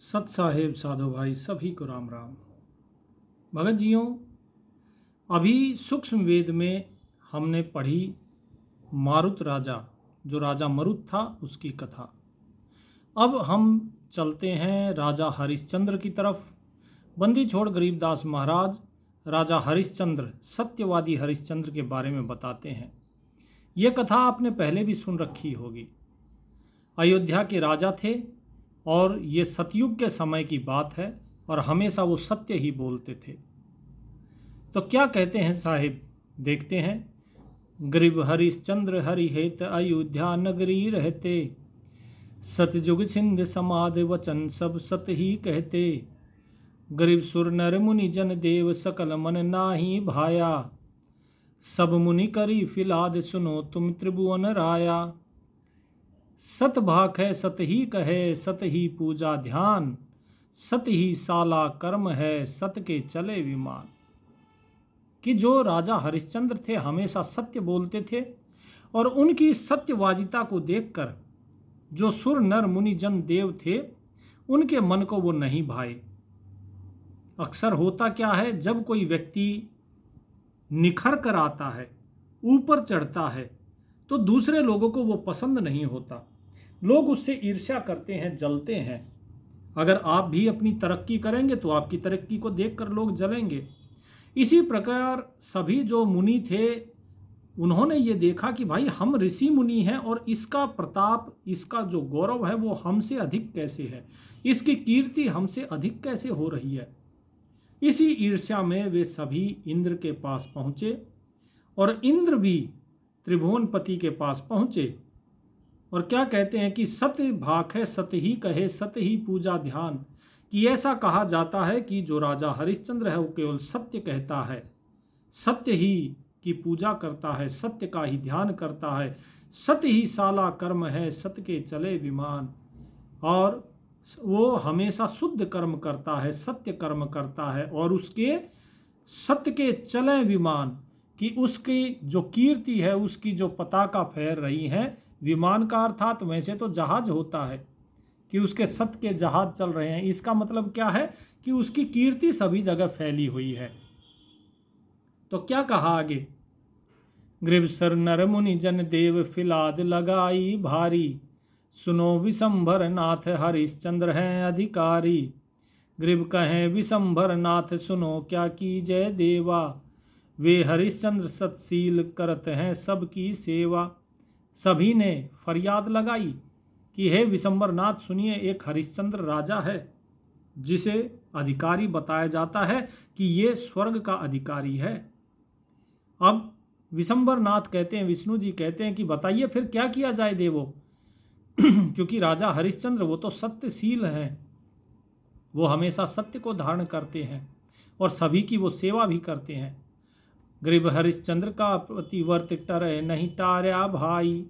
सत साहेब साधु भाई सभी को राम राम। भगत जियों, अभी सूक्ष्म वेद में हमने पढ़ी मारुत राजा, जो राजा मरुत था उसकी कथा। अब हम चलते हैं राजा हरिश्चंद्र की तरफ। बंदी छोड़ गरीबदास महाराज राजा हरिश्चंद्र, सत्यवादी हरिश्चंद्र के बारे में बताते हैं। ये कथा आपने पहले भी सुन रखी होगी। अयोध्या के राजा थे और ये सतयुग के समय की बात है और हमेशा वो सत्य ही बोलते थे। तो क्या कहते हैं साहिब, देखते हैं। गरीब हरिश्चंद्र हरिहेत अयोध्या नगरी रहते, सतयुग सिंध समाध वचन सब सत ही कहते। गरीब सुर नर मुनि जन देव सकल मन नाही भाया, सब मुनि करी फिलाद सुनो तुम त्रिभुवन राया। सत भाख है सत ही कहे सत ही पूजा ध्यान, सत ही साला कर्म है सत के चले विमान। कि जो राजा हरिश्चंद्र थे हमेशा सत्य बोलते थे और उनकी सत्यवादिता को देखकर जो सुर नर मुनि जन देव थे उनके मन को वो नहीं भाए। अक्सर होता क्या है, जब कोई व्यक्ति निखर कर आता है, ऊपर चढ़ता है, तो दूसरे लोगों को वो पसंद नहीं होता। लोग उससे ईर्ष्या करते हैं, जलते हैं। अगर आप भी अपनी तरक्की करेंगे तो आपकी तरक्की को देखकर लोग जलेंगे। इसी प्रकार सभी जो मुनि थे उन्होंने ये देखा कि भाई हम ऋषि मुनि हैं और इसका प्रताप, इसका जो गौरव है वो हमसे अधिक कैसे है, इसकी कीर्ति हमसे अधिक कैसे हो रही है। इसी ईर्ष्या में वे सभी इंद्र के पास पहुँचे और इंद्र भी त्रिभुवनपति के पास पहुँचे और क्या कहते हैं कि सत्य भाख है सत्य ही कहे सत्य ही पूजा ध्यान। कि ऐसा कहा जाता है कि जो राजा हरिश्चंद्र है वो केवल सत्य कहता है, सत्य ही की पूजा करता है, सत्य का ही ध्यान करता है, सत्य ही साला कर्म है सत्य के चले विमान। और वो हमेशा शुद्ध कर्म करता है, सत्य कर्म करता है और उसके सत्य के चले विमान। कि उसकी जो कीर्ति है, उसकी जो पताका फहर रही है, विमान का अर्थात वैसे तो जहाज होता है कि उसके सत्य के जहाज चल रहे हैं, इसका मतलब क्या है कि उसकी कीर्ति सभी जगह फैली हुई है। तो क्या कहा आगे, गृभ सर नर मुनि जन देव फिलाद लगाई भारी, सुनो विशंभर नाथ हरिश्चंद्र हैं अधिकारी। गृभ कहें विशंभर नाथ सुनो क्या की जय देवा, वे हरिश्चंद्र सतशील करत हैं सबकी सेवा। सभी ने फरियाद लगाई कि हे विशंभर नाथ सुनिए, एक हरिश्चंद्र राजा है जिसे अधिकारी बताया जाता है कि ये स्वर्ग का अधिकारी है। अब विशंभर नाथ कहते हैं, विष्णु जी कहते हैं कि बताइए फिर क्या किया जाए देवो। क्योंकि राजा हरिश्चंद्र वो तो सत्यशील हैं, वो हमेशा सत्य को धारण करते हैं और सभी की वो सेवा भी करते हैं। गरीब हरिश्चंद्र का प्रतिवर्त टरे नहीं टार्या भाई,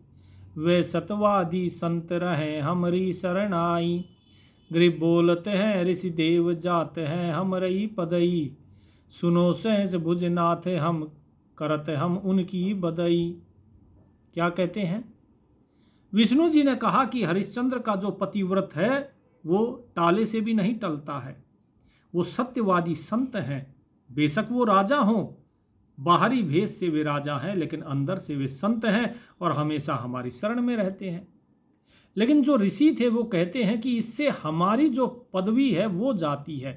वे सतवादी संत रहे हमरी शरणाई। गरीब बोलते हैं ऋषि देव जाते हैं हमरई पदई, सुनो सहज भुजनाथ हम करत हम उनकी बदई। क्या कहते हैं, विष्णु जी ने कहा कि हरिश्चंद्र का जो पतिव्रत है वो टाले से भी नहीं टलता है, वो सत्यवादी संत हैं। बेशक वो राजा हों, बाहरी भेष से वे राजा हैं, लेकिन अंदर से वे संत हैं और हमेशा हमारी शरण में रहते हैं। लेकिन जो ऋषि थे वो कहते हैं कि इससे हमारी जो पदवी है वो जाती है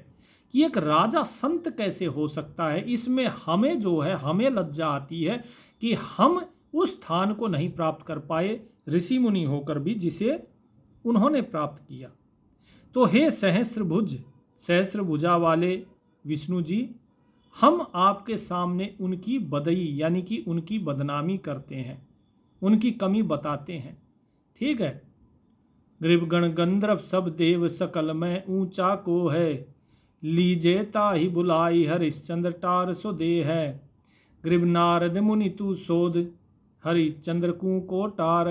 कि एक राजा संत कैसे हो सकता है। इसमें हमें जो है, हमें लज्जा आती है कि हम उस स्थान को नहीं प्राप्त कर पाए ऋषि मुनि होकर भी जिसे उन्होंने प्राप्त किया। तो हे सहस्त्रभुज, सहस्त्रभुजा वाले विष्णु जी, हम आपके सामने उनकी बदई यानी कि उनकी बदनामी करते हैं, उनकी कमी बताते हैं। ठीक है। गृभ गण गंधर्व सब देव सकल में ऊंचा को है, लीजे ताहि बुलाई हरिश्चंद्र टार सो दे है। गृभ नारद मुनि तू शोध हरिश्चंद्र कू को टार,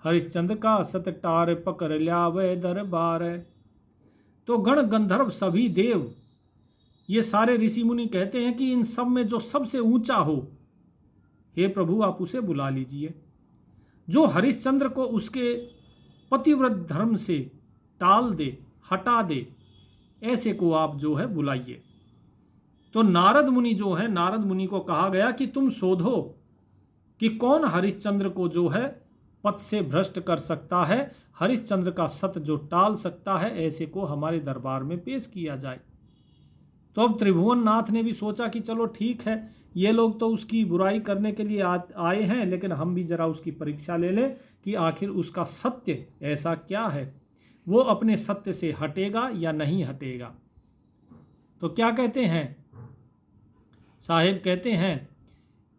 हरिश्चंद्र का सत टार पकड़ लिया वह दरबार। तो गण गंधर्व सभी देव, ये सारे ऋषि मुनि कहते हैं कि इन सब में जो सबसे ऊंचा हो, हे प्रभु आप उसे बुला लीजिए, जो हरिश्चंद्र को उसके पतिव्रत धर्म से टाल दे हटा दे, ऐसे को आप जो है बुलाइए। तो नारद मुनि जो है, नारद मुनि को कहा गया कि तुम शोधो कि कौन हरिश्चंद्र को जो है पथ से भ्रष्ट कर सकता है, हरिश्चंद्र का सत्य जो टाल सकता है, ऐसे को हमारे दरबार में पेश किया जाए। तो अब त्रिभुवन नाथ ने भी सोचा कि चलो ठीक है, ये लोग तो उसकी बुराई करने के लिए आए हैं, लेकिन हम भी जरा उसकी परीक्षा ले लें कि आखिर उसका सत्य ऐसा क्या है, वो अपने सत्य से हटेगा या नहीं हटेगा। तो क्या कहते हैं साहेब, कहते हैं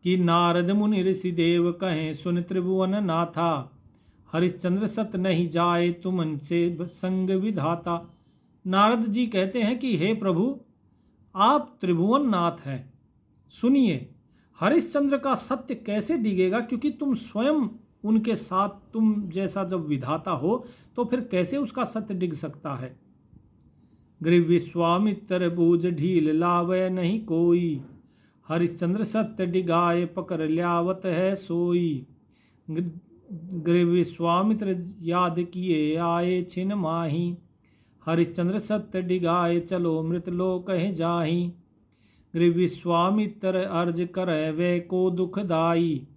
कि नारद मुनि ऋषि देव कहें सुन त्रिभुवन नाथा, हरिश्चंद्र सत नहीं जाए तुमसे संग विधाता। नारद जी कहते हैं कि हे प्रभु, आप त्रिभुवन नाथ हैं, सुनिए, हरिश्चंद्र का सत्य कैसे डिगेगा, क्योंकि तुम स्वयं उनके साथ, तुम जैसा जब विधाता हो तो फिर कैसे उसका सत्य डिग सकता है। ग्रीव विश्वामित्र बूझ ढील लावे नहीं कोई, हरिश्चंद्र सत्य डिगाए पकड़ ल्यावत है सोई। ग्रीव विश्वामित्र याद किए आए छिन माही, हरिश्चंद्र सत्य डिगाए चलो मृत लोक कहे जाही। ग्रीव विश्वामित्र अर्ज करे वे को दुखदाई,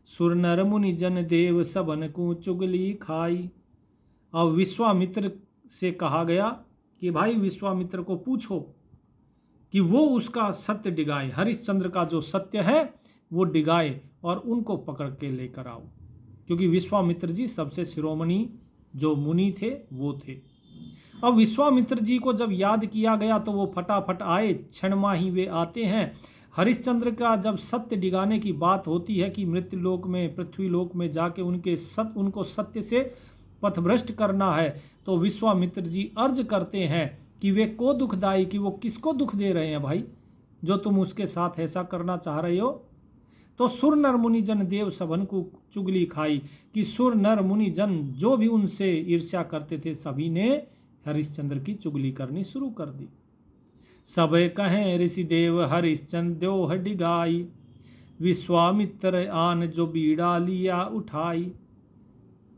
सुर नर मुनि जन देव सबन को चुगली खाई। अब विश्वामित्र से कहा गया कि भाई विश्वामित्र को पूछो कि वो उसका सत्य डिगाए, हरिश्चंद्र का जो सत्य है वो डिगाए और उनको पकड़ के लेकर आओ, क्योंकि विश्वामित्र जी सबसे शिरोमणि जो मुनि थे वो थे। अब विश्वामित्र जी को जब याद किया गया तो वो फटाफट आए, क्षणमा ही वे आते हैं। हरिश्चंद्र का जब सत्य डिगाने की बात होती है कि मृत्यु लोक में, पृथ्वी लोक में जाके उनको सत्य से पथभ्रष्ट करना है, तो विश्वामित्र जी अर्ज करते हैं कि वे को दुखदाई, कि वो किसको दुख दे रहे हैं भाई, जो तुम उसके साथ ऐसा करना चाह रहे हो। तो सुर नर मुनि जन देव सबन को चुगली खाई, कि सुर नर मुनि जन जो भी उनसे ईर्ष्या करते थे सभी ने हरिश्चंद्र की चुगली करनी शुरू कर दी। सबे कहें ऋषि देव हरिश्चंद्र द्योह डिगाई, विश्वामित्र आन जो बीड़ा लिया उठाई।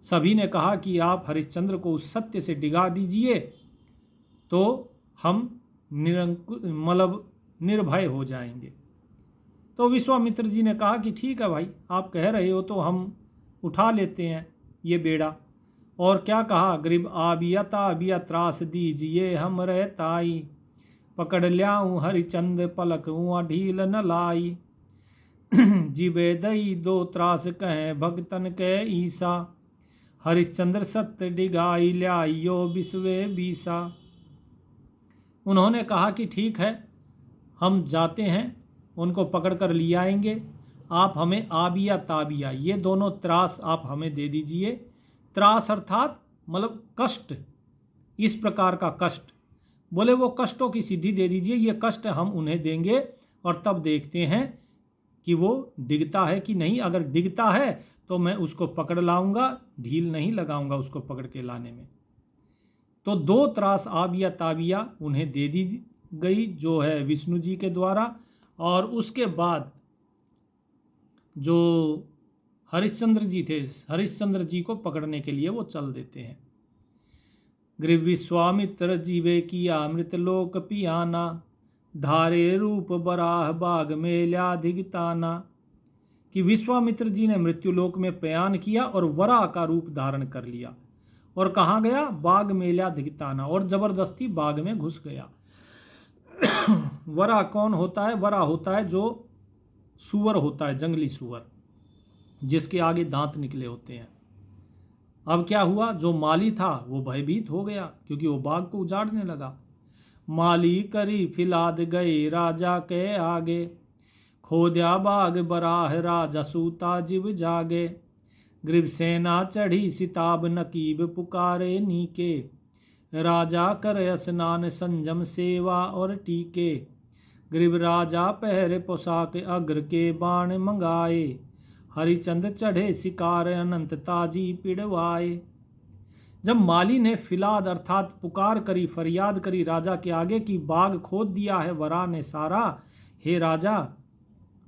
सभी ने कहा कि आप हरिश्चंद्र को उस सत्य से डिगा दीजिए तो हम निर्भय हो जाएंगे। तो विश्वामित्र जी ने कहा कि ठीक है भाई, आप कह रहे हो तो हम उठा लेते हैं ये बेड़ा। और क्या कहा, ग्रीब आबिया त्रास दीजिए हम रहताई, पकड़ ल्याऊं हरिचंद पलक हुआ ढील न लाई। जीबे दई दो त्रास कहें भगतन के ईसा, हरिश्चंद्र सत्य डिगाई ल्याइयो विश्वे बीसा। उन्होंने कहा कि ठीक है, हम जाते हैं, उनको पकड़ कर ले आएंगे, आप हमें आबिया ताबिया ये दोनों त्रास आप हमें दे दीजिए। त्रास अर्थात मतलब कष्ट, इस प्रकार का कष्ट, बोले वो कष्टों की सिद्धि दे दीजिए, ये कष्ट हम उन्हें देंगे और तब देखते हैं कि वो डिगता है कि नहीं। अगर डिगता है तो मैं उसको पकड़ लाऊंगा, ढील नहीं लगाऊंगा उसको पकड़ के लाने में। तो दो त्रास आबिया ताबिया उन्हें दे दी गई, जो है विष्णु जी के द्वारा। और उसके बाद जो हरिश्चंद्र जी थे, हरिश्चंद्र जी को पकड़ने के लिए वो चल देते हैं। ग्रीव विश्वामित्र जीवे किया मृतलोक पियाना, धारे रूप बराह बाग में ल्याधिगताना। कि विश्वामित्र जी ने मृत्युलोक में प्रयाण किया और वराह का रूप धारण कर लिया और कहाँ गया, बाग में ल्याधिगताना, और जबरदस्ती बाग में घुस गया। वराह कौन होता है, वराह होता है जो सुअर होता है, जंगली सुअर, जिसके आगे दांत निकले होते हैं। अब क्या हुआ, जो माली था वो भयभीत हो गया क्योंकि वो बाग को उजाड़ने लगा। माली करी फिलाद गए राजा के आगे, खोद्या बाग बराह राजा सूता जिव जागे। ग्रीव सेना चढ़ी सिताब नकीब पुकारे नीके, राजा कर स्नान संजम सेवा और टीके। ग्रीव राजा पहरे पोशाक अग्र के बाण मंगाए, हरिचंद चढ़े शिकार अनंत ताजी पिड़वाए। जब माली ने फिलाद अर्थात पुकार करी, फरियाद करी राजा के आगे कि बाग खोद दिया है वराह ने सारा, हे राजा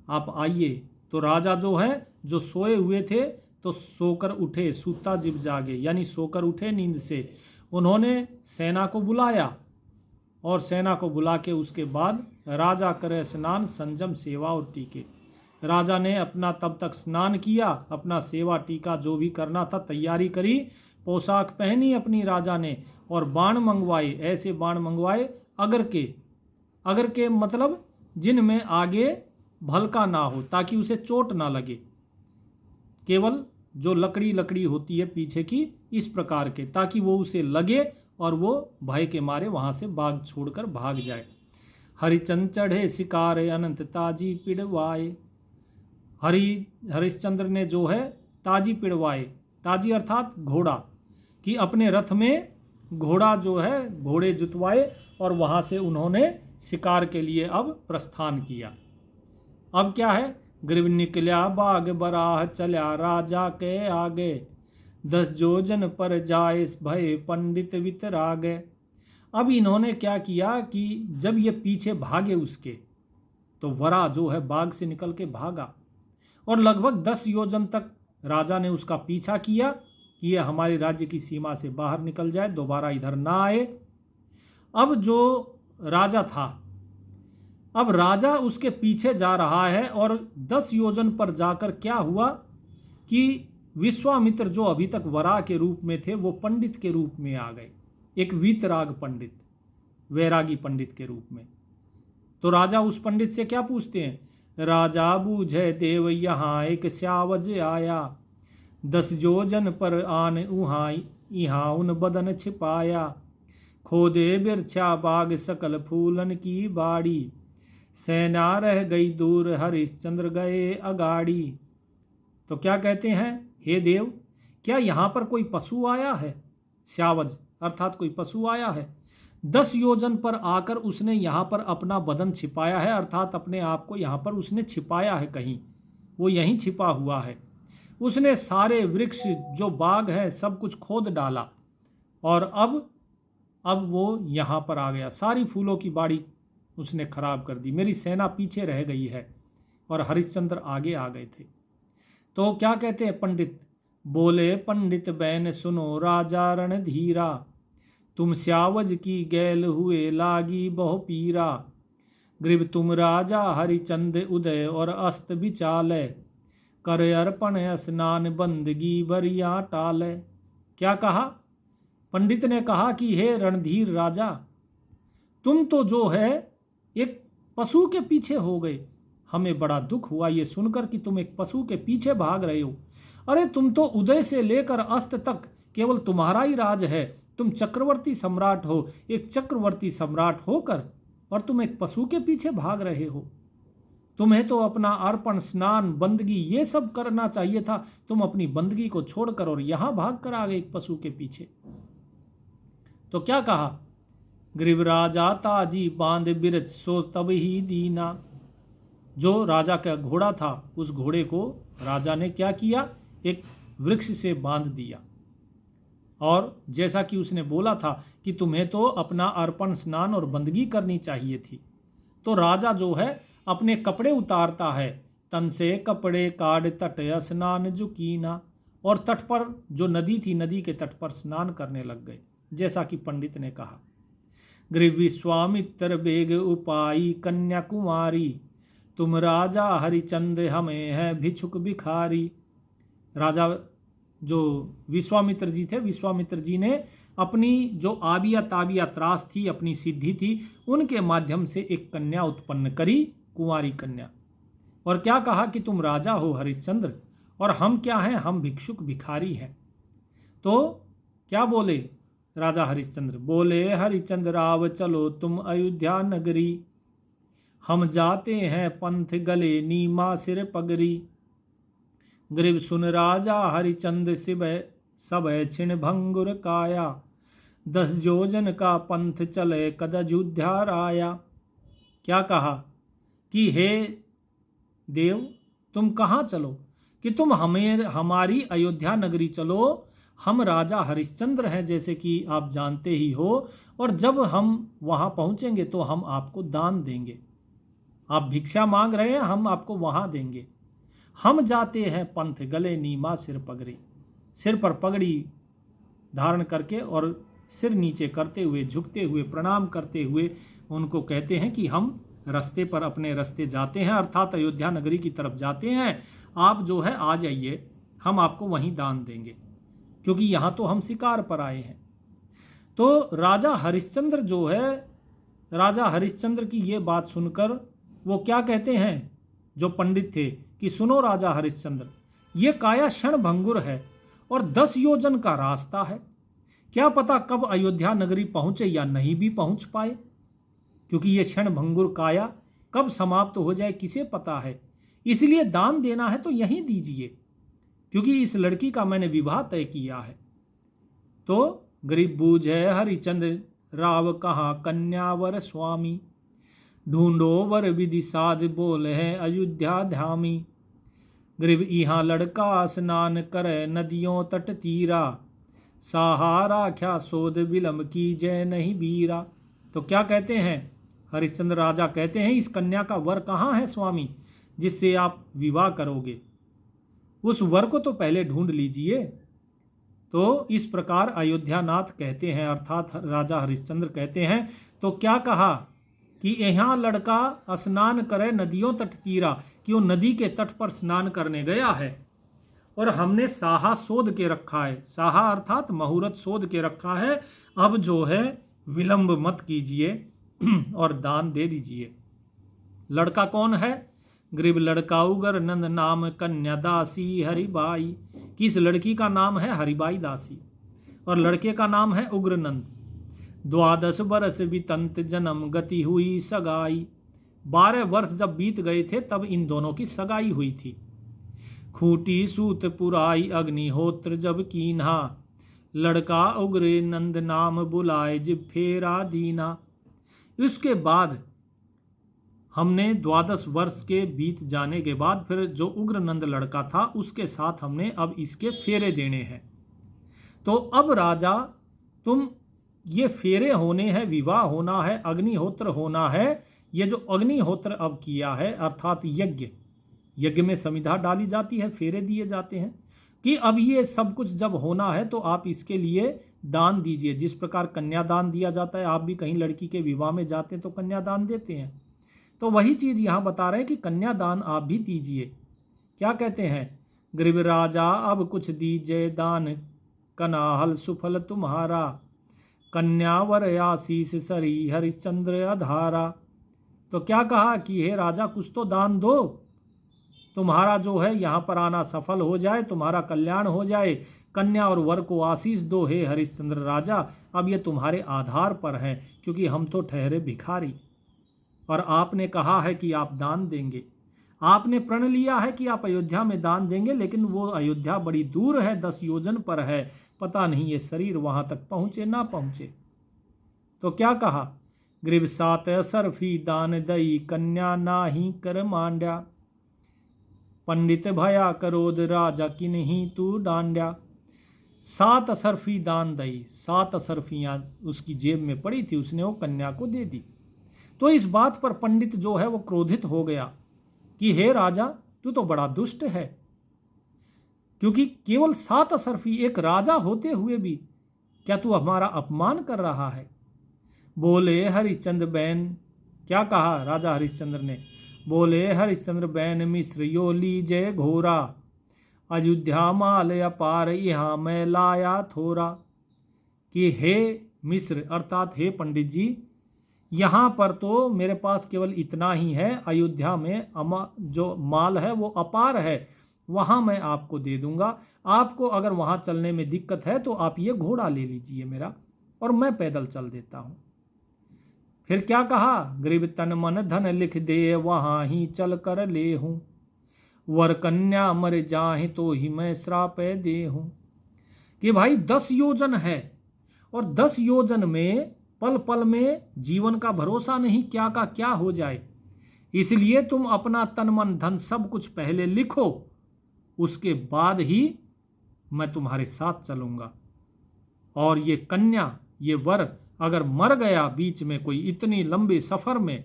आप आइए। तो राजा जो है, जो सोए हुए थे तो सोकर उठे, सूता जिब जागे, यानी सोकर उठे नींद से। उन्होंने सेना को बुलाया और सेना को बुला के उसके बाद राजा करे स्नान संयम सेवा और टीके। राजा ने अपना तब तक स्नान किया, अपना सेवा टीका जो भी करना था तैयारी करी, पोशाक पहनी अपनी राजा ने, और बाण मंगवाए, ऐसे बाण मंगवाए अगर के मतलब जिनमें आगे भलका ना हो, ताकि उसे चोट ना लगे, केवल जो लकड़ी होती है पीछे की, इस प्रकार के, ताकि वो उसे लगे और वो भय के मारे वहां से बाग छोड़कर भाग जाए। हरिचंद चढ़े शिकार अनंत ताजी पिड़वाए। हरिश्चंद्र ने जो है ताजी पिड़वाए, ताजी अर्थात घोड़ा, कि अपने रथ में घोड़ा जो है घोड़े जुतवाए और वहां से उन्होंने शिकार के लिए अब प्रस्थान किया। अब क्या है, ग्रीव निकल्या बाग बराह चल्या राजा के आगे, 10 योजन पर जाए भय पंडित वितराग। अब इन्होंने क्या किया कि जब ये पीछे भागे उसके, तो वरा जो है बाग से निकल के भागा और लगभग 10 योजन तक राजा ने उसका पीछा किया कि यह हमारे राज्य की सीमा से बाहर निकल जाए, दोबारा इधर ना आए। अब जो राजा था, अब राजा उसके पीछे जा रहा है और 10 योजन पर जाकर क्या हुआ कि विश्वामित्र जो अभी तक वरा के रूप में थे वो पंडित के रूप में आ गए, एक वीतराग पंडित, वैरागी पंडित के रूप में। तो राजा उस पंडित से क्या पूछते हैं, राजा बूझे देव यहाँ एक स्यावज आया, 10 योजन पर आन उहाँ यहाँ उन बदन छिपाया, खोदे बिरछा बाग सकल फूलन की बाड़ी, सेना रह गई दूर हरिश्चंद्र गए अगाड़ी। तो क्या कहते हैं, हे देव, क्या यहाँ पर कोई पशु आया है? स्यावज अर्थात कोई पशु आया है। 10 योजन पर आकर उसने यहाँ पर अपना बदन छिपाया है, अर्थात अपने आप को यहाँ पर उसने छिपाया है, कहीं वो यहीं छिपा हुआ है। उसने सारे वृक्ष जो बाग है सब कुछ खोद डाला और अब वो यहाँ पर आ गया, सारी फूलों की बाड़ी उसने खराब कर दी, मेरी सेना पीछे रह गई है और हरिश्चंद्र आगे आ गए थे। तो क्या कहते हैं पंडित, बोले पंडित बैन सुनो राजा रणधीरा, तुम स्यावज की गैल हुए लागी बहु पीरा, ग्रीव तुम राजा हरिचंद उदय और अस्त बिचाले, कर अर्पण स्नान बंदगी बरिया टाले। क्या कहा, पंडित ने कहा कि हे रणधीर राजा, तुम तो जो है एक पशु के पीछे हो गए, हमें बड़ा दुख हुआ ये सुनकर कि तुम एक पशु के पीछे भाग रहे हो। अरे तुम तो उदय से लेकर अस्त तक केवल तुम्हारा ही राज है, तुम चक्रवर्ती सम्राट हो, एक चक्रवर्ती सम्राट होकर और तुम एक पशु के पीछे भाग रहे हो। तुम्हें तो अपना अर्पण स्नान बंदगी ये सब करना चाहिए था, तुम अपनी बंदगी को छोड़कर और यहां भाग कर आ गए एक पशु के पीछे। तो क्या कहा, ग्रीव राजा ताजी बांध बिरच सो तब ही दीना। जो राजा का घोड़ा था उस घोड़े को राजा ने क्या किया, एक वृक्ष से बांध दिया, और जैसा कि उसने बोला था कि तुम्हें तो अपना अर्पण स्नान और बंदगी करनी चाहिए थी। तो राजा जो है अपने कपड़े उतारता है, तन से कपड़े काढ़ तट स्नान जुकीना, और तट पर जो नदी थी, नदी के तट पर स्नान करने लग गए, जैसा कि पंडित ने कहा। ग्रीव विश्वामित्र बेग उपाई कन्याकुमारी, तुम राजा हरिचंद हमें है भिक्षुक भिखारी। राजा जो विश्वामित्र जी थे, विश्वामित्र जी ने अपनी जो आबिया ताबिया त्रास थी, अपनी सिद्धि थी, उनके माध्यम से एक कन्या उत्पन्न करी, कुंवारी कन्या, और क्या कहा कि तुम राजा हो हरिश्चंद्र और हम क्या हैं, हम भिक्षुक भिखारी हैं। तो क्या बोले राजा हरिश्चंद्र, बोले हरिचंद्र राव चलो तुम अयोध्या नगरी, हम जाते हैं पंथ गले नीमा सिर पगरी, ग्रीव सुन राजा हरिचंद शिव सब छिण भंगुर काया, 10 योजन का पंथ चले कद अयोध्या राया। क्या कहा कि हे देव, तुम कहाँ चलो, कि तुम हमारी अयोध्या नगरी चलो, हम राजा हरिश्चंद्र हैं जैसे कि आप जानते ही हो, और जब हम वहाँ पहुँचेंगे तो हम आपको दान देंगे, आप भिक्षा मांग रहे हैं हम आपको वहाँ देंगे। हम जाते हैं पंथ गले नीमा सिर पगड़ी, सिर पर पगड़ी धारण करके और सिर नीचे करते हुए, झुकते हुए, प्रणाम करते हुए उनको कहते हैं कि हम रास्ते पर अपने रास्ते जाते हैं, अर्थात अयोध्या नगरी की तरफ जाते हैं। आप जो है आ जाइए, हम आपको वहीं दान देंगे, क्योंकि यहाँ तो हम शिकार पर आए हैं। तो राजा हरिश्चंद्र जो है, राजा हरिश्चंद्र की ये बात सुनकर वो क्या कहते हैं, जो पंडित थे, कि सुनो राजा हरिश्चंद्र, ये काया क्षण भंगुर है और 10 योजन का रास्ता है। क्या पता कब अयोध्या नगरी पहुंचे या नहीं भी पहुंच पाए, क्योंकि ये क्षण भंगुर काया कब समाप्त हो जाए किसे पता है। इसलिए दान देना है तो यहीं दीजिए, क्योंकि इस लड़की का मैंने विवाह तय किया है। तो गरीब बूझे हरिचंद्र राव कहाँ कन्यावर स्वामी, ढूंढो वर विधि साध बोल है अयोध्या धामी। गरीब यहाँ लड़का स्नान करे नदियों तट तीरा, सहारा क्या सोध विलम की जय नहीं बीरा। तो क्या कहते हैं हरिश्चंद्र राजा, कहते हैं इस कन्या का वर कहाँ है स्वामी, जिससे आप विवाह करोगे, उस वर को तो पहले ढूंढ लीजिए। तो इस प्रकार अयोध्यानाथ कहते हैं, अर्थात राजा हरिश्चंद्र कहते हैं, तो क्या कहा कि यहाँ लड़का स्नान करे नदियों तट तीरा, कि वो नदी के तट पर स्नान करने गया है और हमने साहा सोध के रखा है, साहा अर्थात मुहूर्त सोध के रखा है। अब जो है विलंब मत कीजिए और दान दे दीजिए। लड़का कौन है? गरीब लड़का उगर नंद नाम कन्या दासी हरिबाई। किस लड़की का नाम है? हरिबाई दासी। और लड़के का नाम है उग्रनंद। 12 बरस बीतंत जन्म गति हुई सगाई। 12 वर्ष जब बीत गए थे तब इन दोनों की सगाई हुई थी। खूटी सूत पुराई अग्निहोत्र जब कीन्हा, लड़का उग्र नंद नाम बुलाए जिब फेरा दीना। इसके बाद हमने 12 वर्ष के बीत जाने के बाद फिर जो उग्रनंद लड़का था उसके साथ हमने अब इसके फेरे देने हैं। तो अब राजा तुम ये फेरे होने हैं, विवाह होना है, अग्निहोत्र होना है। ये जो अग्निहोत्र अब किया है अर्थात यज्ञ, यज्ञ में समिधा डाली जाती है, फेरे दिए जाते हैं, कि अब ये सब कुछ जब होना है तो आप इसके लिए दान दीजिए। जिस प्रकार कन्यादान दिया जाता है, आप भी कहीं लड़की के विवाह में जाते हैं तो कन्यादान देते हैं, तो वही चीज़ यहाँ बता रहे हैं कि कन्यादान आप भी दीजिए। क्या कहते हैं? गरीब राजा अब कुछ दीजिए दान, कनाहल सुफल तुम्हारा, कन्यावर आशीष सरी हरिश्चंद्र अधारा। तो क्या कहा कि हे राजा कुछ तो दान दो, तुम्हारा जो है यहाँ पर आना सफल हो जाए, तुम्हारा कल्याण हो जाए, कन्या और वर को आशीष दो हे हरिश्चंद्र राजा। अब ये तुम्हारे आधार पर है, क्योंकि हम तो ठहरे भिखारी और आपने कहा है कि आप दान देंगे। आपने प्रण लिया है कि आप अयोध्या में दान देंगे, लेकिन वो अयोध्या बड़ी दूर है, 10 योजन पर है, पता नहीं ये शरीर वहां तक पहुंचे ना पहुंचे। तो क्या कहा? गरीब 7 असरफी दान दई, कन्या नाही कर मांड्या, पंडित भया करोद राजा की नहीं तू डांड्या। 7 असरफी दान दई, 7 असरफियाँ उसकी जेब में पड़ी थी, उसने वो कन्या को दे दी। तो इस बात पर पंडित जो है वो क्रोधित हो गया कि हे राजा तू तो बड़ा दुष्ट है, क्योंकि केवल 7 असरफी, एक राजा होते हुए भी क्या तू हमारा अपमान कर रहा है? बोले हरिश्चंद्र बैन, क्या कहा राजा हरिश्चंद्र ने? बोले हरिश्चंद्र बैन मिश्र यो लीजे घोरा, अयोध्या माल अपार यहाँ मैं लाया थोरा। कि हे मिश्र अर्थात हे पंडित जी, यहाँ पर तो मेरे पास केवल इतना ही है, अयोध्या में जो माल है वो अपार है, वहाँ मैं आपको दे दूंगा। आपको अगर वहाँ चलने में दिक्कत है तो आप ये घोड़ा ले लीजिए मेरा, और मैं पैदल चल देता हूँ। फिर क्या कहा? गरीब तन मन धन लिख दे, वहाँ ही चल कर ले हूँ, वर कन्या मर जाहि तो ही मैं श्राप दे हूँ। कि भाई 10 योजन है, और 10 योजन में पल पल में जीवन का भरोसा नहीं, क्या का क्या हो जाए। इसलिए तुम अपना तन मन धन सब कुछ पहले लिखो, उसके बाद ही मैं तुम्हारे साथ चलूंगा। और ये कन्या, ये वर अगर मर गया बीच में कोई इतनी लंबे सफर में,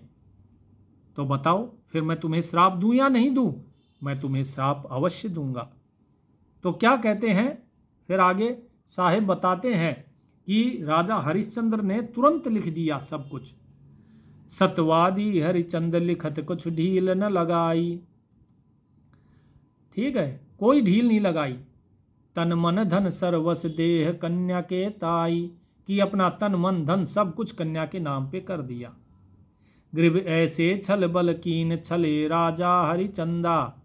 तो बताओ फिर मैं तुम्हें श्राप दूं या नहीं दूं? मैं तुम्हें श्राप अवश्य दूंगा। तो क्या कहते हैं फिर आगे साहिब बताते हैं कि राजा हरिश्चंद्र ने तुरंत लिख दिया सब कुछ। सतवादी हरिचंद्र लिखत कुछ ढील न लगाई। ठीक है, कोई ढील नहीं लगाई। तन मन धन सर्वस देह कन्या के ताई, कि अपना तन मन धन सब कुछ कन्या के नाम पे कर दिया। ग्रीब ऐसे छल बल कीन छले राजा हरिचंदा,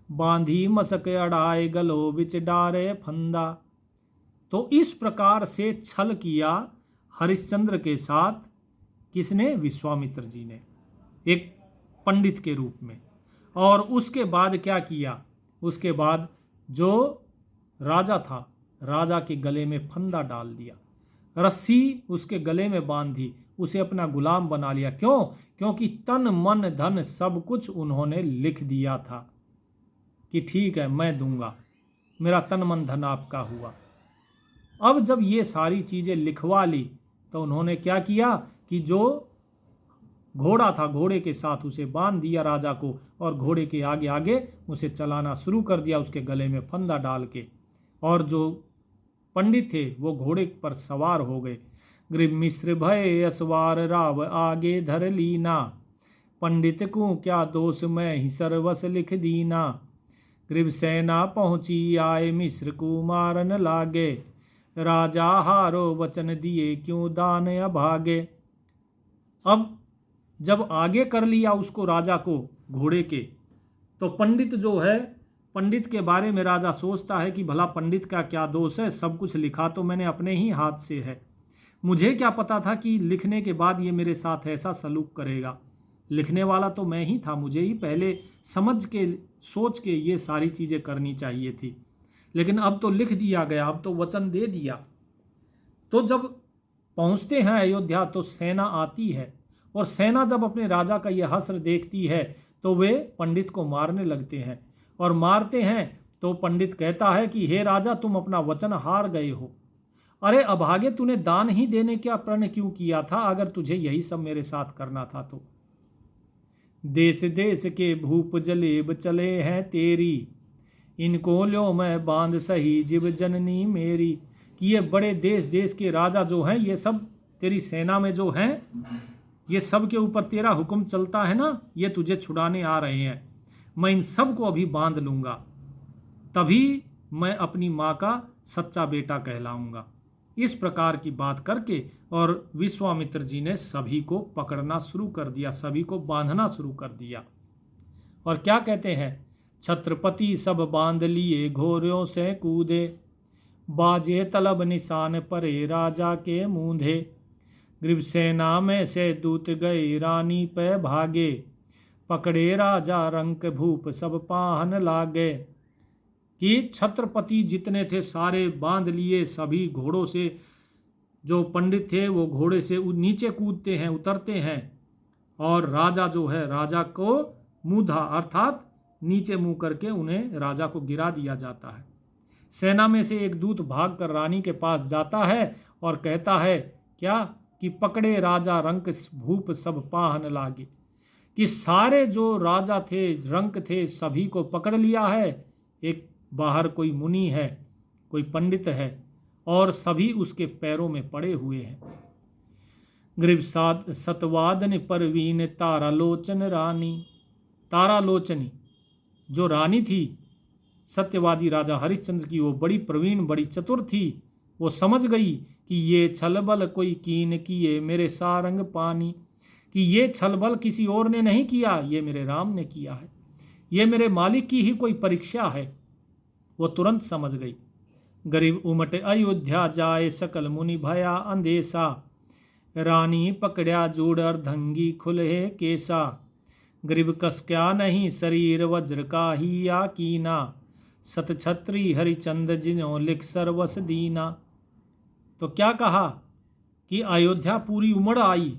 बांधी मसक अड़ाए गलो बिच डारे फंदा। तो इस प्रकार से छल किया हरिश्चंद्र के साथ किसने? विश्वामित्र जी ने, एक पंडित के रूप में। और उसके बाद क्या किया? उसके बाद जो राजा था, राजा के गले में फंदा डाल दिया, रस्सी उसके गले में बांध दी, उसे अपना गुलाम बना लिया। क्यों? क्योंकि तन मन धन सब कुछ उन्होंने लिख दिया था कि ठीक है मैं दूंगा, मेरा तन मन धन आपका हुआ। अब जब ये सारी चीजें लिखवा ली तो उन्होंने क्या किया कि जो घोड़ा था, घोड़े के साथ उसे बांध दिया राजा को, और घोड़े के आगे आगे उसे चलाना शुरू कर दिया उसके गले में फंदा डाल के। और जो पंडित थे वो घोड़े पर सवार हो गए। ग्रीब मिश्र भय असवार राव आगे धर लीना, पंडित को क्या दोष मैं ही सर्वस लिख दीना। ग्रीब सेना पहुंची आए मिश्र को मारन लागे, राजा हारो वचन दिए क्यों दान अभागे। अब जब आगे कर लिया उसको, राजा को, घोड़े के, तो पंडित जो है, पंडित के बारे में राजा सोचता है कि भला पंडित का क्या दोष है, सब कुछ लिखा तो मैंने अपने ही हाथ से है, मुझे क्या पता था कि लिखने के बाद ये मेरे साथ ऐसा सलूक करेगा। लिखने वाला तो मैं ही था, मुझे ही पहले समझ के सोच के ये सारी चीज़ें करनी चाहिए थी, लेकिन अब तो लिख दिया गया, अब तो वचन दे दिया। तो जब पहुंचते हैं अयोध्या तो सेना आती है, और सेना जब अपने राजा का यह हश्र देखती है तो वे पंडित को मारने लगते हैं, और मारते हैं तो पंडित कहता है कि हे राजा तुम अपना वचन हार गए हो। अरे अभागे, तूने दान ही देने का प्रण क्यों किया था अगर तुझे यही सब मेरे साथ करना था तो। देश देश के भूप जलेब चले हैं तेरी, इनको लो मैं बांध सही जिब जननी मेरी। कि ये बड़े देश देश के राजा जो हैं, ये सब तेरी सेना में जो हैं, ये सब के ऊपर तेरा हुक्म चलता है ना, ये तुझे छुड़ाने आ रहे हैं, मैं इन सब को अभी बांध लूंगा, तभी मैं अपनी माँ का सच्चा बेटा कहलाऊंगा। इस प्रकार की बात करके और विश्वामित्र जी ने सभी को पकड़ना शुरू कर दिया, सभी को बांधना शुरू कर दिया। और क्या कहते हैं? छत्रपति सब बांध लिए घोड़ों से कूदे, बाजे तलब निशान परे राजा के मूंधे। ग्रीब सेना में से दूत गए रानी पे भागे, पकड़े राजा रंक भूप सब पाहन लागे। कि छत्रपति जितने थे सारे बांध लिए, सभी घोड़ों से, जो पंडित थे वो घोड़े से नीचे कूदते हैं, उतरते हैं, और राजा जो है, राजा को मूधा अर्थात नीचे मुंह करके उन्हें, राजा को गिरा दिया जाता है। सेना में से एक दूत भागकर रानी के पास जाता है और कहता है क्या? कि पकड़े राजा रंक भूप सब पाहन लागे, कि सारे जो राजा थे, रंक थे, सभी को पकड़ लिया है। एक बाहर कोई मुनि है, कोई पंडित है, और सभी उसके पैरों में पड़े हुए हैं। ग्रीब सतवादन परवीन तारालोचन रानी, तारालोचनी जो रानी थी सत्यवादी राजा हरिश्चंद्र की, वो बड़ी प्रवीण, बड़ी चतुर थी। वो समझ गई कि ये छलबल कोई कीन किए मेरे सारंग पानी, कि ये छलबल किसी और ने नहीं किया, ये मेरे राम ने किया है, ये मेरे मालिक की ही कोई परीक्षा है। वो तुरंत समझ गई। गरीब उमट अयोध्या जाए सकल मुनि भया अंदेशा, रानी पकड़या जोड़ अर्धंगी खुले केसा। गरीब कस क्या नहीं शरीर वज्र का ही या कीना, सत छत्री हरिचंद जिन्हों लिख सर्वस दीना। तो क्या कहा कि अयोध्या पूरी उमड़ आई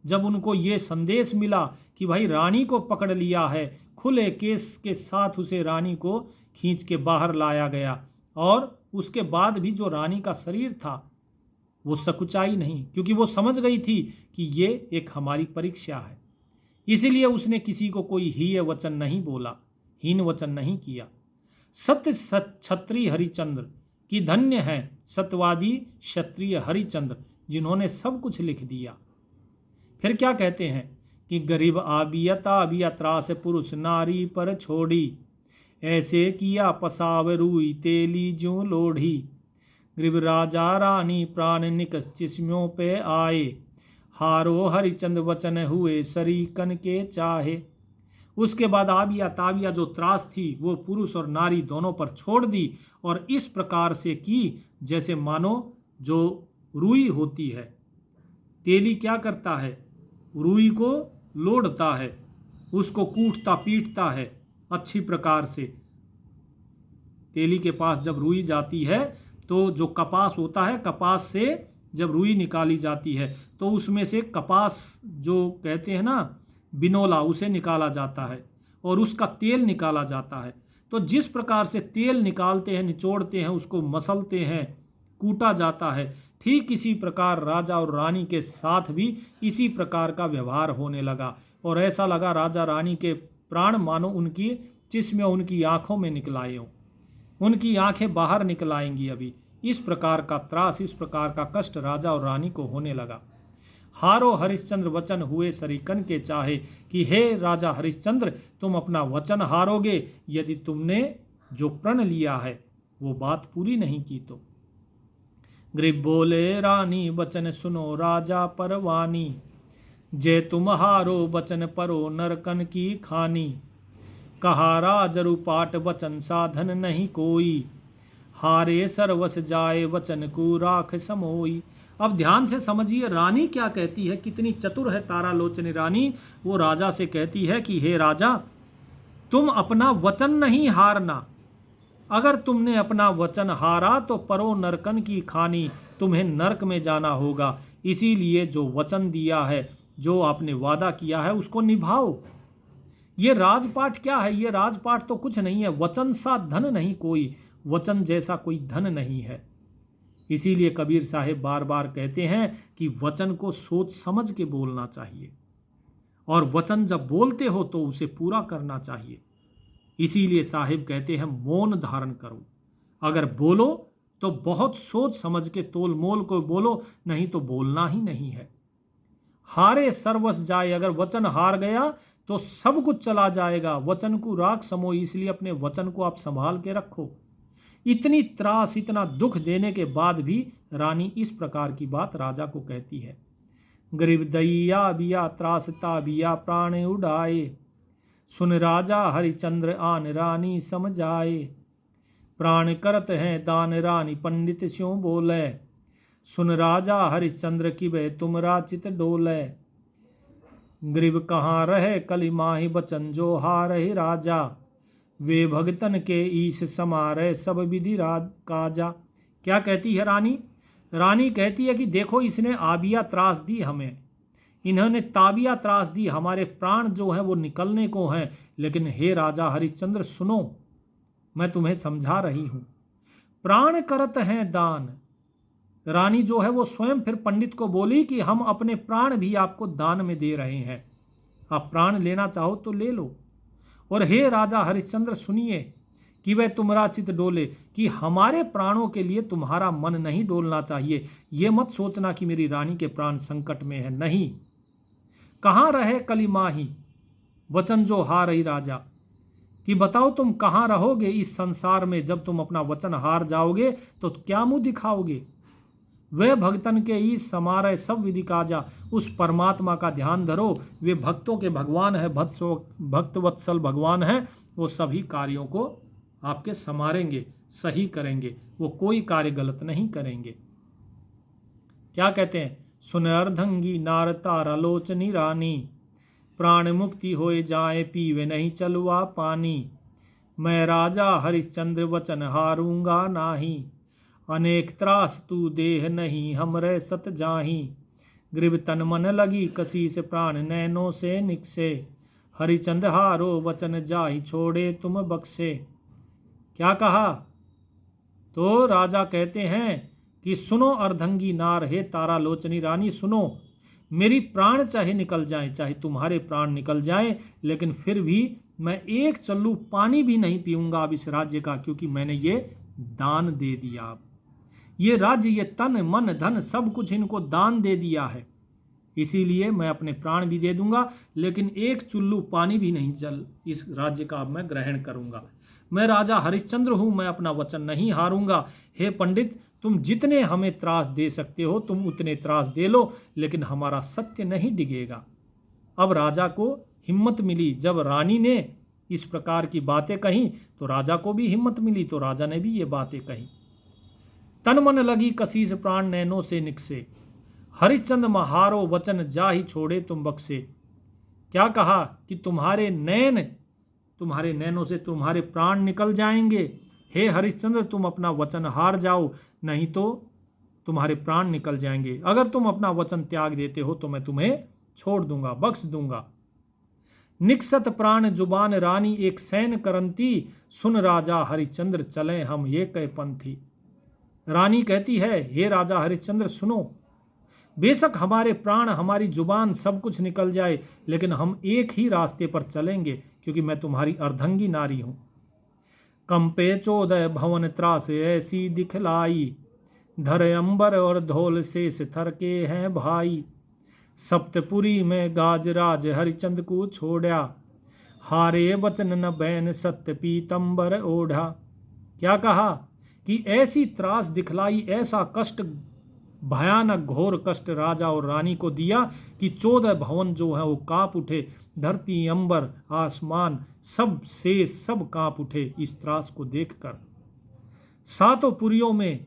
जब उनको ये संदेश मिला कि भाई रानी को पकड़ लिया है, खुले केस के साथ उसे रानी को खींच के बाहर लाया गया, और उसके बाद भी जो रानी का शरीर था वो सकुचाई नहीं, क्योंकि वो समझ गई थी कि ये एक हमारी परीक्षा है। इसीलिए उसने किसी को कोई हीय वचन नहीं बोला, हीन वचन नहीं किया। सत्य छत्री हरिचंद्र कि धन्य है सत्यवादी क्षत्रिय हरिचंद्र, जिन्होंने सब कुछ लिख दिया। फिर क्या कहते हैं कि गरीब आबिया त्रास पुरुष नारी पर छोड़ी, ऐसे किया पसाव रूई तेली ज्यों लोढ़ी। गरीब राजा रानी प्राण निकस चिस्म्यों पे आए, हारो हरिचंद वचन हुए सरीकन के चाहे। उसके बाद आबिया ताबिया जो त्रास थी वो पुरुष और नारी दोनों पर छोड़ दी, और इस प्रकार से की जैसे मानो जो रुई होती है, तेली क्या करता है, रुई को लोढ़ता है, उसको कूटता पीटता है अच्छी प्रकार से। तेली के पास जब रुई जाती है तो जो कपास होता है, कपास से जब रुई निकाली जाती है तो उसमें से कपास जो कहते हैं ना बिनोला, उसे निकाला जाता है और उसका तेल निकाला जाता है। तो जिस प्रकार से तेल निकालते हैं, निचोड़ते हैं, उसको मसलते हैं, कूटा जाता है, ठीक इसी प्रकार राजा और रानी के साथ भी इसी प्रकार का व्यवहार होने लगा। और ऐसा लगा राजा रानी के प्राण मानो उनकी जिसमें उनकी आंखों में निकलाए हों, उनकी आंखें बाहर निकल आएंगी अभी। इस प्रकार का त्रास, इस प्रकार का कष्ट राजा और रानी को होने लगा। हारो हरिश्चंद्र वचन हुए सरीकन के चाहे, कि हे राजा हरिश्चंद्र, तुम अपना वचन हारोगे यदि तुमने जो प्रण लिया है वो बात पूरी नहीं की तो। ग्रीब बोले रानी वचन सुनो राजा परवानी, जे तुम हारो वचन परो नरकन की खानी। कहा राजरु पाट वचन साधन नहीं कोई, हारे सर्वस जाए वचन को राख समोई। अब ध्यान से समझिए रानी क्या कहती है, कितनी चतुर है तारालोचनी रानी। वो राजा से कहती है कि हे राजा, तुम अपना वचन नहीं हारना, अगर तुमने अपना वचन हारा तो परो नरकन की खानी, तुम्हें नरक में जाना होगा। इसीलिए जो वचन दिया है, जो आपने वादा किया है, उसको निभाओ। ये राजपाट क्या है? ये राजपाट तो कुछ नहीं है। वचन सा धन नहीं कोई, वचन जैसा कोई धन नहीं है। इसीलिए कबीर साहिब बार बार कहते हैं कि वचन को सोच समझ के बोलना चाहिए, और वचन जब बोलते हो तो उसे पूरा करना चाहिए। इसीलिए साहिब कहते हैं मौन धारण करो, अगर बोलो तो बहुत सोच समझ के तोल मोल को बोलो, नहीं तो बोलना ही नहीं है। हारे सर्वस जाए, अगर वचन हार गया तो सब कुछ चला जाएगा। वचन को राख समोई, इसलिए अपने वचन को आप संभाल के रखो। इतनी त्रास, इतना दुख देने के बाद भी रानी इस प्रकार की बात राजा को कहती है। गरीब दैया बिया त्रासता बिया प्राण उड़ाए, सुन राजा हरिचंद्र आन रानी समझाए। प्राण करत हैं दान रानी पंडित स्यों बोले, सुन राजा हरिश्चंद्र की वे तुमरा चित डोले। गरीब कहाँ रहे कली माही बचन जो हारहि राजा, वे भगतन के ईश समारे सब विधि राज काजा। क्या कहती है रानी? रानी कहती है कि देखो, इसने आबिया त्रास दी हमें, इन्होंने ताबिया त्रास दी, हमारे प्राण जो है वो निकलने को हैं। लेकिन हे राजा हरिश्चंद्र सुनो, मैं तुम्हें समझा रही हूं। प्राण करत हैं दान, रानी जो है वो स्वयं फिर पंडित को बोली कि हम अपने प्राण भी आपको दान में दे रहे हैं, आप प्राण लेना चाहो तो ले लो। और हे राजा हरिश्चंद्र सुनिए कि वह तुम्हारा चित डोले, कि हमारे प्राणों के लिए तुम्हारा मन नहीं डोलना चाहिए। ये मत सोचना कि मेरी रानी के प्राण संकट में है, नहीं। कहाँ रहे कली माही वचन जो हारहि राजा, कि बताओ तुम कहाँ रहोगे इस संसार में जब तुम अपना वचन हार जाओगे तो क्या मुंह दिखाओगे। वे भक्तन के ईश समारय सब विधि काजा, उस परमात्मा का ध्यान धरो, वे भक्तों के भगवान है, भक्तवत्सल भगवान है। वो सभी कार्यों को आपके समारेंगे, सही करेंगे, वो कोई कार्य गलत नहीं करेंगे। क्या कहते हैं? सुन अर्धंगी नार तारालोचनी रानी, प्राण मुक्ति होए जाए पीवे नहीं चलवा पानी। मैं राजा हरिश्चंद्र वचन हारूंगा नाही, अनेक त्रास तू देह नहीं हमरे सत जाही। ग्रीब तन मन लगी कसी से प्राण नैनों से निकसे, हरिचंद हारो वचन जाहि छोड़े तुम बख्शे। क्या कहा? तो राजा कहते हैं कि सुनो अर्धंगी नार, हे तारालोचनी रानी सुनो, मेरी प्राण चाहे निकल जाए, चाहे तुम्हारे प्राण निकल जाए, लेकिन फिर भी मैं एक चल्लू पानी भी नहीं पीऊंगा अब इस राज्य का, क्योंकि मैंने ये दान दे दिया। ये राज्य, ये तन मन धन सब कुछ इनको दान दे दिया है, इसीलिए मैं अपने प्राण भी दे दूंगा, लेकिन एक चुल्लू पानी भी नहीं जल इस राज्य का अब मैं ग्रहण करूंगा। मैं राजा हरिश्चंद्र हूं, मैं अपना वचन नहीं हारूंगा। हे पंडित, तुम जितने हमें त्रास दे सकते हो तुम उतने त्रास दे लो, लेकिन हमारा सत्य नहीं डिगेगा। अब राजा को हिम्मत मिली। जब रानी ने इस प्रकार की बातें कही तो राजा को भी हिम्मत मिली, तो राजा ने भी ये बातें कही। तन मन लगी कसीस प्राण नैनों से निकसे, हरिश्चंद्र महारो वचन जा ही छोड़े तुम बक्से। क्या कहा कि तुम्हारे नैनों से तुम्हारे प्राण निकल जाएंगे। हे हरिश्चंद्र, तुम अपना वचन हार जाओ, नहीं तो तुम्हारे प्राण निकल जाएंगे। अगर तुम अपना वचन त्याग देते हो तो मैं तुम्हें छोड़ दूंगा, बख्श दूंगा। निकसत प्राण जुबान रानी एक सैन करंती, सुन राजा हरिश्चंद्र चले हम ये कह पंथी। रानी कहती है, हे राजा हरिश्चंद्र सुनो, बेशक हमारे प्राण हमारी जुबान सब कुछ निकल जाए, लेकिन हम एक ही रास्ते पर चलेंगे, क्योंकि मैं तुम्हारी अर्धंगी नारी हूं। कंपे चोदय भवन त्रास ऐसी दिखलाई, धर अंबर और धोल शेष थर के हैं भाई। सप्तपुरी में गाजराज हरिचंद को छोड़ा, हारे वचन न बैन सत्य पीतंबर ओढ़ा। क्या कहा कि ऐसी त्रास दिखलाई, ऐसा कष्ट, भयानक घोर कष्ट राजा और रानी को दिया कि 14 भवन जो है वो कांप उठे। धरती अंबर आसमान सब से सब कांप उठे इस त्रास को देखकर। सातों पुरियों में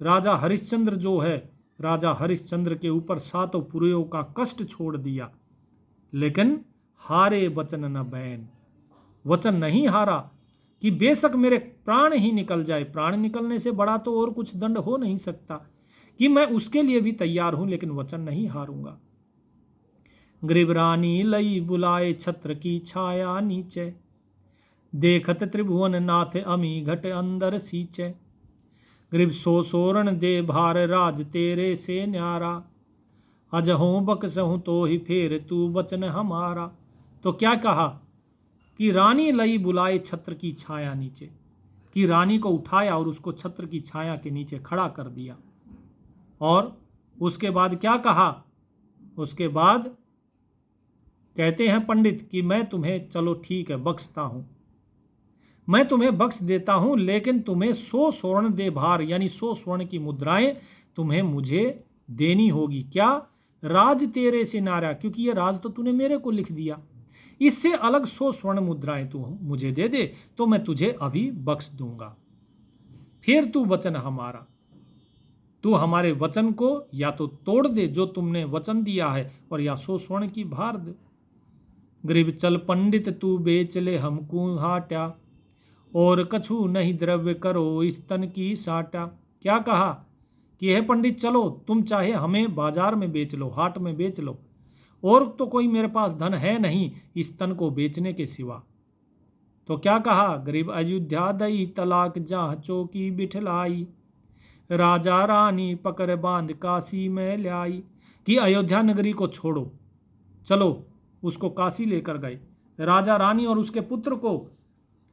राजा हरिश्चंद्र जो है, राजा हरिश्चंद्र के ऊपर सातों पुरियों का कष्ट छोड़ दिया, लेकिन हारे वचन न बैन, वचन नहीं हारा कि बेशक मेरे प्राण ही निकल जाए। प्राण निकलने से बड़ा तो और कुछ दंड हो नहीं सकता, कि मैं उसके लिए भी तैयार हूं, लेकिन वचन नहीं हारूंगा। ग्रीवरानी लई बुलाए छत्र की छाया नीचे, देखत त्रिभुवन नाथ अमी घट अंदर सींचे। ग्रीव सो सोरण दे भार राज तेरे से न्यारा, अजहों बकसहूं तो ही फेर तू वचन हमारा। तो क्या कहा कि रानी लई बुलाए छत्र की छाया नीचे, कि रानी को उठाया और उसको छत्र की छाया के नीचे खड़ा कर दिया। और उसके बाद क्या कहा, उसके बाद कहते हैं पंडित कि मैं तुम्हें, चलो ठीक है, बख्शता हूं, मैं तुम्हें बख्श देता हूं, लेकिन तुम्हें 100 स्वर्ण दे भार, यानी 100 स्वर्ण की मुद्राएं तुम्हें मुझे देनी होगी। क्या? राज तेरे से नारा, क्योंकि ये राज तो तूने मेरे को लिख दिया, इससे अलग 100 स्वर्ण मुद्राएं तू मुझे दे दे तो मैं तुझे अभी बख्श दूंगा। फिर तू वचन हमारा, तू हमारे वचन को या तो तोड़ दे जो तुमने वचन दिया है, और या 100 स्वर्ण की भार दे। गरीब चल पंडित तू बेच ले हमको हाट्या, और कछु नहीं द्रव्य करो इस तन की साटा। क्या कहा कि हे पंडित चलो, तुम चाहे हमें बाजार में बेच लो, हाट में बेच लो, और तो कोई मेरे पास धन है नहीं इस तन को बेचने के सिवा। तो क्या कहा, गरीब अयोध्या दई तलाक जहाँ चौकी बिठलाई, राजा रानी पकड़ बांध काशी में लाई। कि अयोध्या नगरी को छोड़ो, चलो, उसको काशी लेकर गए। राजा रानी और उसके पुत्र को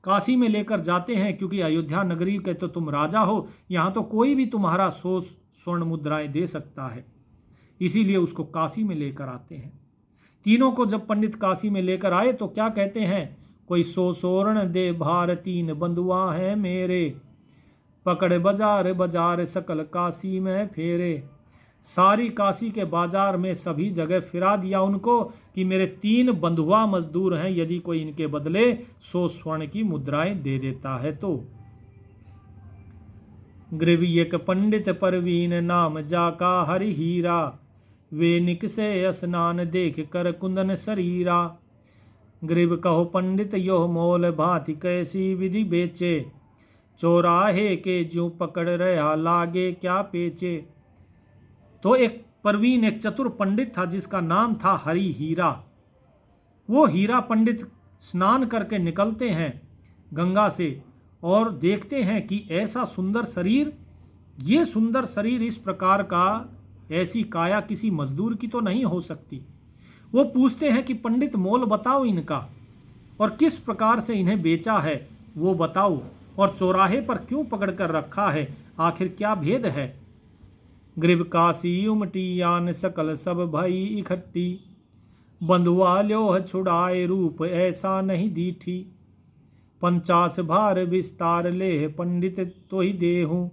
काशी में लेकर जाते हैं, क्योंकि अयोध्या नगरी के तो तुम राजा हो, यहाँ तो कोई भी तुम्हारा 100 स्वर्ण मुद्राएं दे सकता है, इसीलिए उसको काशी में लेकर आते हैं। तीनों को जब पंडित काशी में लेकर आए तो क्या कहते हैं, कोई 100 स्वर्ण दे भार, 3 बंधुआ हैं मेरे, पकड़ बाजार बाजार सकल काशी में फेरे। सारी काशी के बाजार में सभी जगह फिरा दिया उनको कि मेरे 3 बंधुआ मजदूर हैं, यदि कोई इनके बदले 100 स्वर्ण की मुद्राएं दे देता है तो। ग्रीवियक पंडित परवीन नाम जाका हरि हीरा, वे निकसे स्नान देख कर कुंदन शरीरा। ग्रीव कहो पंडित यो मोल भांति कैसी विधि बेचे, चौराहे के जो पकड़ रहा लागे क्या पेचे। तो एक परवीन, एक चतुर पंडित था जिसका नाम था हरि हीरा। वो हीरा पंडित स्नान करके निकलते हैं गंगा से और देखते हैं कि ऐसा सुंदर शरीर, ये सुंदर शरीर, इस प्रकार का, ऐसी काया किसी मजदूर की तो नहीं हो सकती। वो पूछते हैं कि पंडित मोल बताओ इनका, और किस प्रकार से इन्हें बेचा है वो बताओ। और चौराहे पर क्यों पकड़ कर रखा है, आखिर क्या भेद है। ग्रीब काशी उमटी यान सकल सब भई इकट्ठी, बंधुआ ल्योह छुड़ाए रूप ऐसा नहीं दीठी। 50 भार विस्तार लेह पंडित तो ही देहूँ,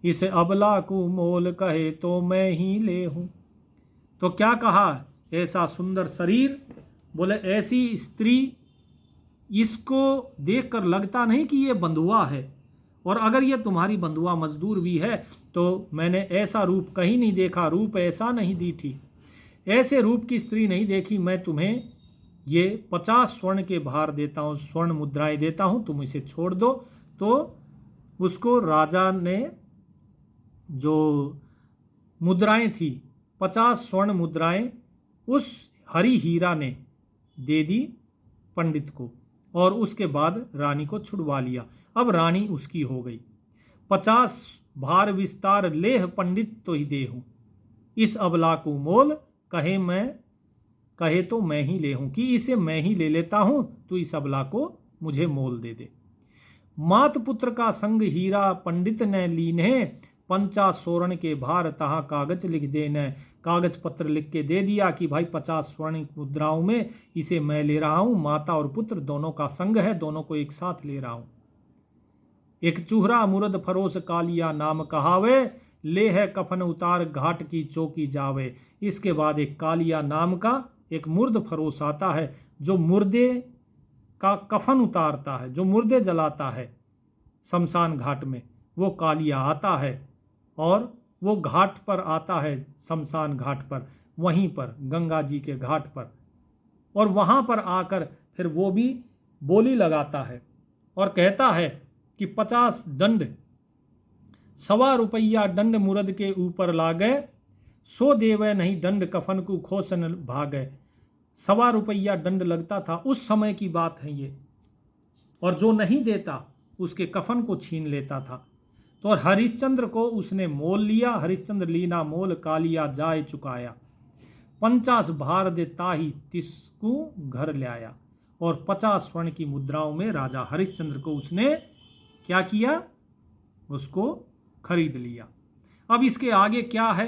इस अबला को मोल कहे तो मैं ही ले हूँ। तो क्या कहा, ऐसा सुंदर शरीर, बोले ऐसी स्त्री, इसको देखकर लगता नहीं कि ये बंधुआ है, और अगर ये तुम्हारी बंधुआ मजदूर भी है तो मैंने ऐसा रूप कहीं नहीं देखा, रूप ऐसा नहीं दीठी, ऐसे रूप की स्त्री नहीं देखी। मैं तुम्हें ये 50 स्वर्ण के भार देता हूँ, स्वर्ण मुद्राएं देता हूँ, तुम इसे छोड़ दो। तो उसको राजा ने जो मुद्राएं थी 50 स्वर्ण मुद्राएं उस हरी हीरा ने दे दी पंडित को, और उसके बाद रानी को छुड़वा लिया। अब रानी उसकी हो गई। 50 भार विस्तार लेह पंडित तो ही देहूँ, इस अबला को मोल कहे तो मैं ही ले हूँ, कि इसे मैं ही ले लेता हूँ, तो इस अबला को मुझे मोल दे दे। मात पुत्र का संग हीरा पंडित ने लीने, 50 स्वर्ण के भार तहाँ कागज लिख देने। कागज पत्र लिख के दे दिया कि भाई 50 स्वर्ण मुद्राओं में इसे मैं ले रहा हूँ, माता और पुत्र दोनों का संग है, दोनों को एक साथ ले रहा हूँ। एक चूहरा मुरद फरोस कालिया नाम कहावे, ले है कफन उतार घाट की चौकी जावे। इसके बाद एक कालिया नाम का एक मुर्द फरोस आता है, जो मुर्दे का कफन उतारता है, जो मुर्दे जलाता है शमशान घाट में, वो कालिया आता है, और वो घाट पर आता है, शमशान घाट पर, वहीं पर गंगा जी के घाट पर, और वहाँ पर आकर फिर वो भी बोली लगाता है और कहता है कि 50 दंड, 1.25 रुपया दंड मुरद के ऊपर लागे, 100 देवे नहीं दंड कफन को खोसन भागे। 1.25 रुपया दंड लगता था, उस समय की बात है ये, और जो नहीं देता उसके कफन को छीन लेता था। तो और हरिश्चंद्र को उसने मोल लिया, हरिश्चंद्र लीना मोल कालिया जाए चुकाया। 50 भार दे ताही तिसको घर ले आया, और 50 स्वर्ण की मुद्राओं में राजा हरिश्चंद्र को उसने क्या किया, उसको खरीद लिया। अब इसके आगे क्या है,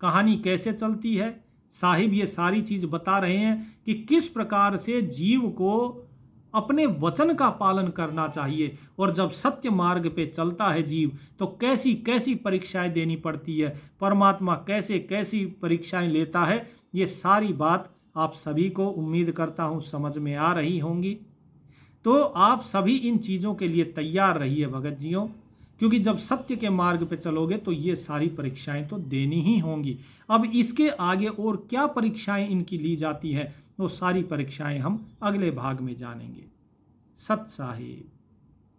कहानी कैसे चलती है, साहिब ये सारी चीज बता रहे हैं कि किस प्रकार से जीव को अपने वचन का पालन करना चाहिए, और जब सत्य मार्ग पे चलता है जीव तो कैसी कैसी परीक्षाएं देनी पड़ती है, परमात्मा कैसे कैसी परीक्षाएं लेता है, ये सारी बात आप सभी को उम्मीद करता हूँ समझ में आ रही होंगी। तो आप सभी इन चीज़ों के लिए तैयार रहिए भगत जियों, क्योंकि जब सत्य के मार्ग पे चलोगे तो ये सारी परीक्षाएं तो देनी ही होंगी। अब इसके आगे और क्या परीक्षाएं इनकी ली जाती है, वो सारी परीक्षाएं हम अगले भाग में जानेंगे। सत साहिब।